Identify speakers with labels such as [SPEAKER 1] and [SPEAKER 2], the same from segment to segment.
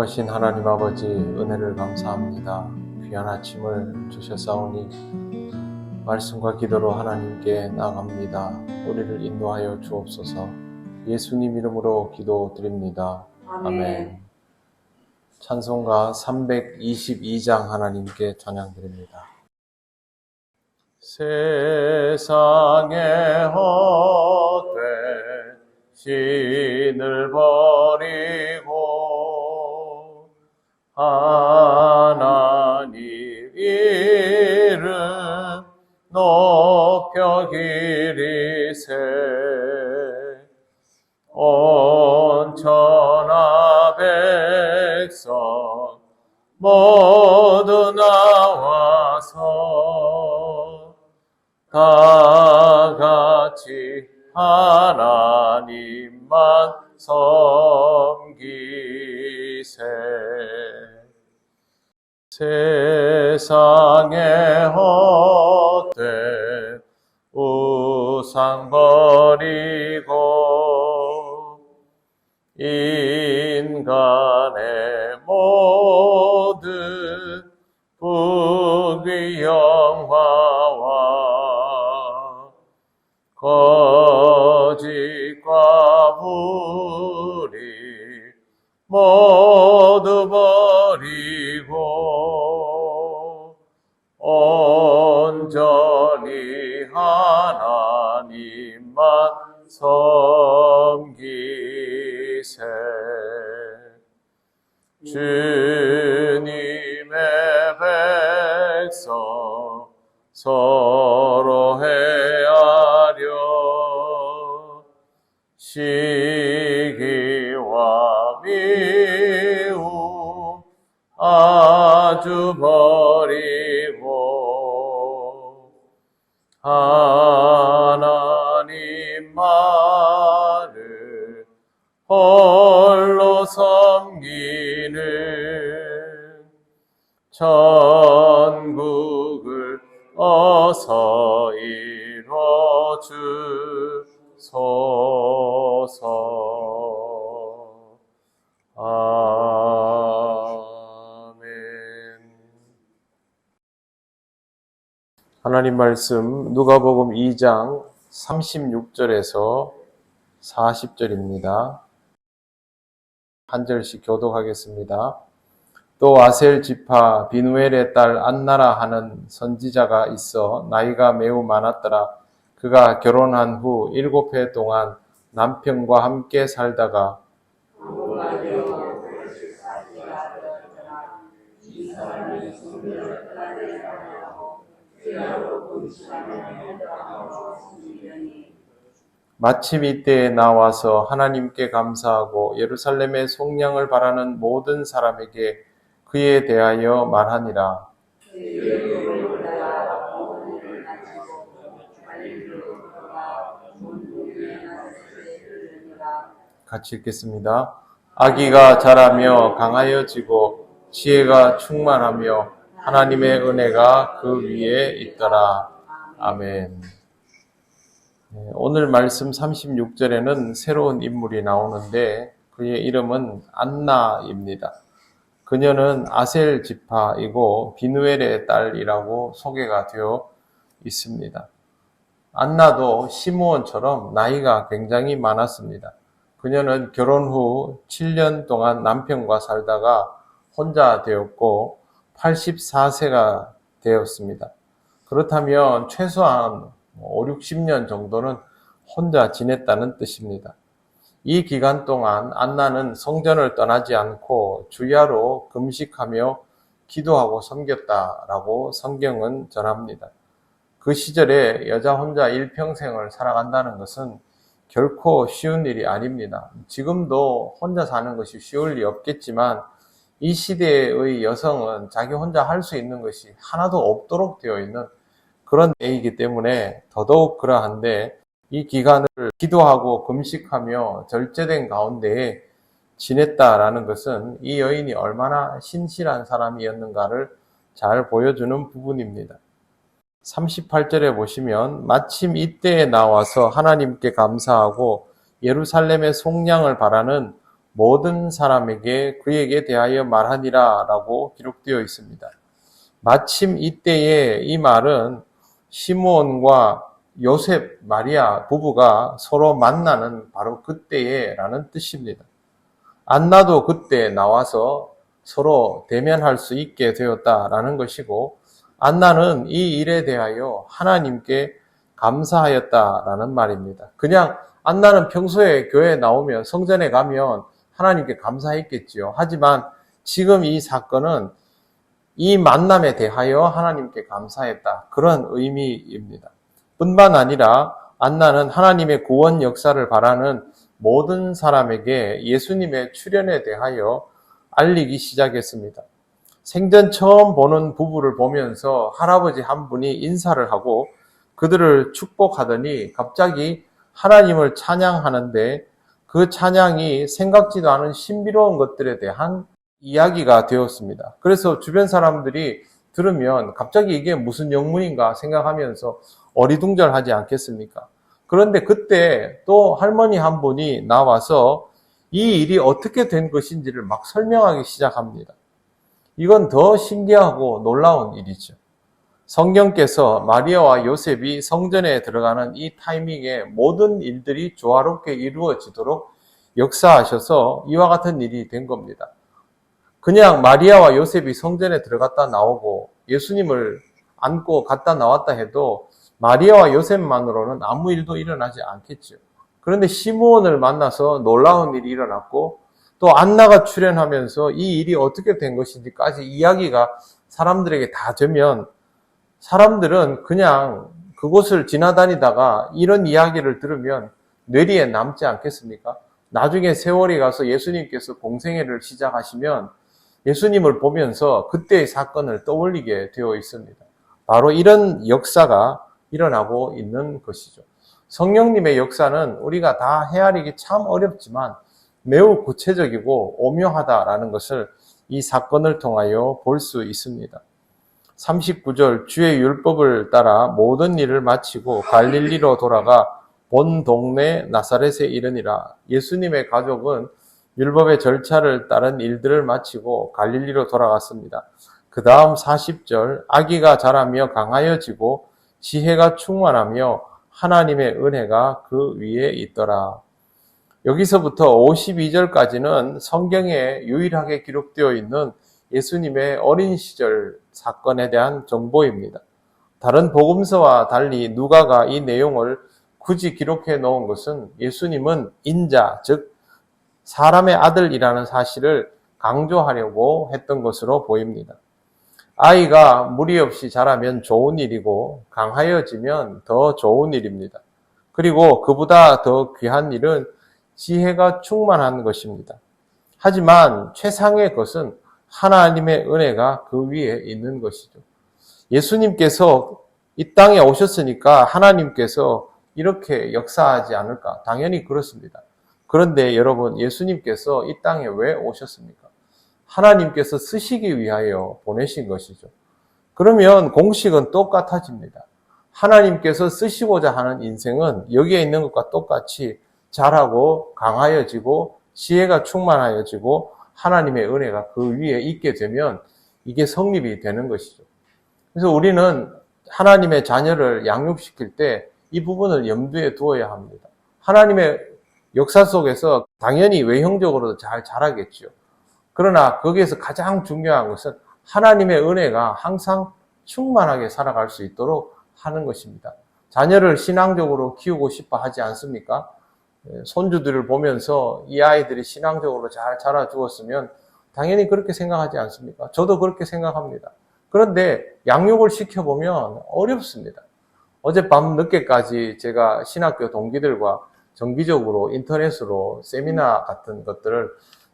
[SPEAKER 1] 거룩하신 하나님 아버지, 은혜를 감사합니다. 귀한 아침을 주셨사오니 말씀과 기도로 하나님께 나아갑니다. 우리를 인도하여 주옵소서. 예수님 이름으로 기도드립니다. 아멘. 찬송가 322장 하나님께 찬양드립니다. 세상의 헛된 신을 버리고 하나님 이름 높여 기리세. 온 천하 백성 모두 나와서 다 같이 하나님만 섬기세. 세상의 헛된 우상 버리고 인간의 모든 부귀 영화와 거짓과 불의 모두 버리고 온전히 하나님만 섬기세. 주님의 백성 서로 헤아려 시기와 미움 아주 버리고 하나님만을 홀로 섬기는 천국을 어서 이뤄 주소서. 아멘. 하나님 말씀 누가복음 2장 36절에서 40절입니다. 한 절씩 교독하겠습니다. 또 아셀 지파 비누엘의 딸 안나라 하는 선지자가 있어 나이가 매우 많았더라. 그가 결혼한 후 7해 동안 남편과 함께 살다가 마침 이때에 나와서 하나님께 감사하고 예루살렘의 속량을 바라는 모든 사람에게 그에 대하여 말하니라. 같이 읽겠습니다. 아기가 자라며 강하여지고 지혜가 충만하며 하나님의 은혜가 그 위에 있더라. 아멘. 오늘 말씀 36절에는 새로운 인물이 나오는데 그의 이름은 안나입니다. 그녀는 아셀 지파이고 비누엘의 딸이라고 소개가 되어 있습니다. 안나도 시므온처럼 나이가 굉장히 많았습니다. 그녀는 결혼 후 7년 동안 남편과 살다가 혼자 되었고 84세가 되었습니다. 그렇다면 최소한 5, 60년 정도는 혼자 지냈다는 뜻입니다. 이 기간 동안 안나는 성전을 떠나지 않고 주야로 금식하며 기도하고 섬겼다라고 성경은 전합니다. 그 시절에 여자 혼자 일평생을 살아간다는 것은 결코 쉬운 일이 아닙니다. 지금도 혼자 사는 것이 쉬울 리 없겠지만 이 시대의 여성은 자기 혼자 할 수 있는 것이 하나도 없도록 되어 있는 그런 때이기 때문에 더더욱 그러한데 이 기간을 기도하고 금식하며 절제된 가운데에 지냈다라는 것은 이 여인이 얼마나 신실한 사람이었는가를 잘 보여주는 부분입니다. 38절에 보시면 마침 이때에 나와서 하나님께 감사하고 예루살렘의 속량을 바라는 모든 사람에게 그에게 대하여 말하니라 라고 기록되어 있습니다. 마침 이때에 이 말은 시므온과 요셉, 마리아 부부가 서로 만나는 바로 그때에 라는 뜻입니다. 안나도 그때 나와서 서로 대면할 수 있게 되었다라는 것이고, 안나는 이 일에 대하여 하나님께 감사하였다라는 말입니다. 그냥 안나는 평소에 교회에 나오면, 성전에 가면 하나님께 감사했겠지요. 하지만 지금 이 사건은 이 만남에 대하여 하나님께 감사했다, 그런 의미입니다. 뿐만 아니라 안나는 하나님의 구원 역사를 바라는 모든 사람에게 예수님의 출현에 대하여 알리기 시작했습니다. 생전 처음 보는 부부를 보면서 할아버지 한 분이 인사를 하고 그들을 축복하더니 갑자기 하나님을 찬양하는데, 그 찬양이 생각지도 않은 신비로운 것들에 대한 이야기가 되었습니다. 그래서 주변 사람들이 들으면 갑자기 이게 무슨 영문인가 생각하면서 어리둥절하지 않겠습니까? 그런데 그때 또 할머니 한 분이 나와서 이 일이 어떻게 된 것인지를 막 설명하기 시작합니다. 이건 더 신기하고 놀라운 일이죠. 성경께서 마리아와 요셉이 성전에 들어가는 이 타이밍에 모든 일들이 조화롭게 이루어지도록 역사하셔서 이와 같은 일이 된 겁니다. 그냥 마리아와 요셉이 성전에 들어갔다 나오고 예수님을 안고 갔다 나왔다 해도 마리아와 요셉만으로는 아무 일도 일어나지 않겠죠. 그런데 시므온을 만나서 놀라운 일이 일어났고, 또 안나가 출연하면서 이 일이 어떻게 된 것인지까지 이야기가 사람들에게 다 되면, 사람들은 그냥 그곳을 지나다니다가 이런 이야기를 들으면 뇌리에 남지 않겠습니까? 나중에 세월이 가서 예수님께서 공생애를 시작하시면 예수님을 보면서 그때의 사건을 떠올리게 되어 있습니다. 바로 이런 역사가 일어나고 있는 것이죠. 성령님의 역사는 우리가 다 헤아리기 참 어렵지만 매우 구체적이고 오묘하다라는 것을 이 사건을 통하여 볼 수 있습니다. 39절, 주의 율법을 따라 모든 일을 마치고 갈릴리로 돌아가 본 동네 나사렛에 이르니라. 예수님의 가족은 율법의 절차를 따른 일들을 마치고 갈릴리로 돌아갔습니다. 그 다음 40절, 아기가 자라며 강하여지고 지혜가 충만하며 하나님의 은혜가 그 위에 있더라. 여기서부터 52절까지는 성경에 유일하게 기록되어 있는 예수님의 어린 시절 사건에 대한 정보입니다. 다른 복음서와 달리 누가가 이 내용을 굳이 기록해 놓은 것은 예수님은 인자, 즉 사람의 아들이라는 사실을 강조하려고 했던 것으로 보입니다. 아이가 무리 없이 자라면 좋은 일이고 강하여지면 더 좋은 일입니다. 그리고 그보다 더 귀한 일은 지혜가 충만한 것입니다. 하지만 최상의 것은 하나님의 은혜가 그 위에 있는 것이죠. 예수님께서 이 땅에 오셨으니까 하나님께서 이렇게 역사하지 않을까? 당연히 그렇습니다. 그런데 여러분, 예수님께서 이 땅에 왜 오셨습니까? 하나님께서 쓰시기 위하여 보내신 것이죠. 그러면 공식은 똑같아집니다. 하나님께서 쓰시고자 하는 인생은 여기에 있는 것과 똑같이 자라고 강하여지고 지혜가 충만하여지고 하나님의 은혜가 그 위에 있게 되면 이게 성립이 되는 것이죠. 그래서 우리는 하나님의 자녀를 양육시킬 때 이 부분을 염두에 두어야 합니다. 하나님의 역사 속에서 당연히 외형적으로도 잘 자라겠죠. 그러나 거기에서 가장 중요한 것은 하나님의 은혜가 항상 충만하게 살아갈 수 있도록 하는 것입니다. 자녀를 신앙적으로 키우고 싶어 하지 않습니까? 손주들을 보면서 이 아이들이 신앙적으로 잘 자라주었으면 당연히 그렇게 생각하지 않습니까? 저도 그렇게 생각합니다. 그런데 양육을 시켜보면 어렵습니다. 어젯밤 늦게까지 제가 신학교 동기들과 정기적으로 인터넷으로 세미나 같은 것들을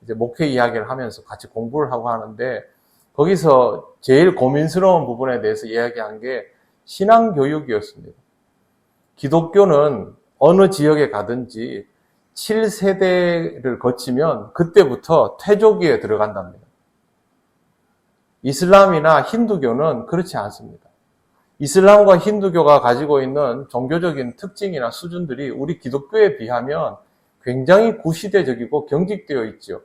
[SPEAKER 1] 이제 목회 이야기를 하면서 같이 공부를 하고 하는데, 거기서 제일 고민스러운 부분에 대해서 이야기한 게 신앙교육이었습니다. 기독교는 어느 지역에 가든지 7세대를 거치면 그때부터 퇴조기에 들어간답니다. 이슬람이나 힌두교는 그렇지 않습니다. 이슬람과 힌두교가 가지고 있는 종교적인 특징이나 수준들이 우리 기독교에 비하면 굉장히 구시대적이고 경직되어 있죠.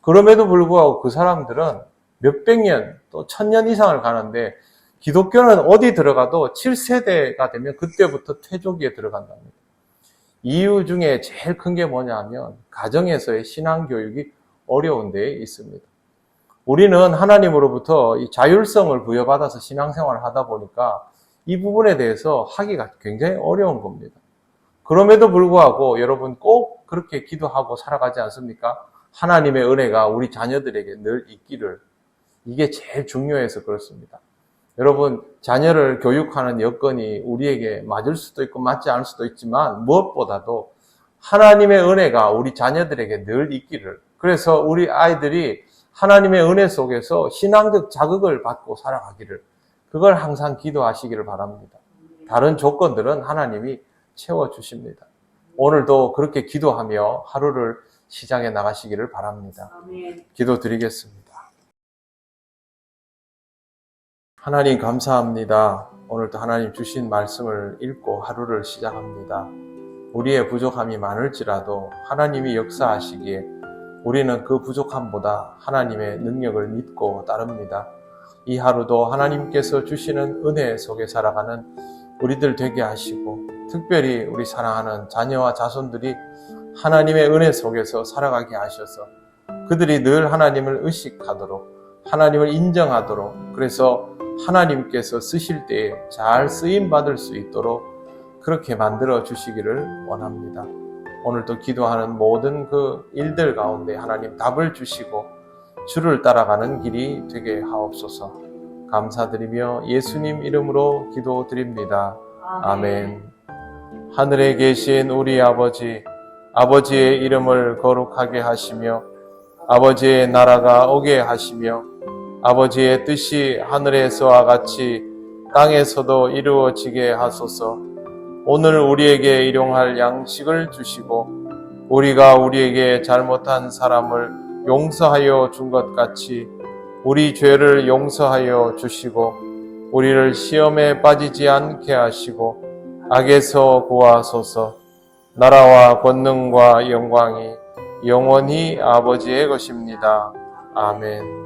[SPEAKER 1] 그럼에도 불구하고 그 사람들은 몇백 년 또 1000년 이상을 가는데 기독교는 어디 들어가도 7세대가 되면 그때부터 퇴조기에 들어간답니다. 이유 중에 제일 큰 게 뭐냐면 가정에서의 신앙교육이 어려운 데에 있습니다. 우리는 하나님으로부터 이 자율성을 부여받아서 신앙생활을 하다 보니까 이 부분에 대해서 하기가 굉장히 어려운 겁니다. 그럼에도 불구하고 여러분 꼭 그렇게 기도하고 살아가지 않습니까? 하나님의 은혜가 우리 자녀들에게 늘 있기를. 이게 제일 중요해서 그렇습니다. 여러분, 자녀를 교육하는 여건이 우리에게 맞을 수도 있고 맞지 않을 수도 있지만 무엇보다도 하나님의 은혜가 우리 자녀들에게 늘 있기를. 그래서 우리 아이들이 하나님의 은혜 속에서 신앙적 자극을 받고 살아가기를. 그걸 항상 기도하시기를 바랍니다. 다른 조건들은 하나님이 채워주십니다. 오늘도 그렇게 기도하며 하루를 시작해 나가시기를 바랍니다. 기도드리겠습니다. 하나님 감사합니다. 오늘도 하나님 주신 말씀을 읽고 하루를 시작합니다. 우리의 부족함이 많을지라도 하나님이 역사하시기에 우리는 그 부족함보다 하나님의 능력을 믿고 따릅니다. 이 하루도 하나님께서 주시는 은혜 속에 살아가는 우리들 되게 하시고 특별히 우리 사랑하는 자녀와 자손들이 하나님의 은혜 속에서 살아가게 하셔서 그들이 늘 하나님을 의식하도록 하나님을 인정하도록 그래서 하나님께서 쓰실 때에 잘 쓰임받을 수 있도록 그렇게 만들어 주시기를 원합니다. 오늘도 기도하는 모든 그 일들 가운데 하나님 답을 주시고 주를 따라가는 길이 되게 하옵소서. 감사드리며 예수님 이름으로 기도드립니다. 아멘. 하늘에 계신 우리 아버지, 아버지의 이름을 거룩하게 하시며 아버지의 나라가 오게 하시며 아버지의 뜻이 하늘에서와 같이 땅에서도 이루어지게 하소서. 오늘 우리에게 일용할 양식을 주시고 우리가 우리에게 잘못한 사람을 용서하여 준 것 같이 우리 죄를 용서하여 주시고 우리를 시험에 빠지지 않게 하시고 악에서 구하소서. 나라와 권능과 영광이 영원히 아버지의 것입니다. 아멘.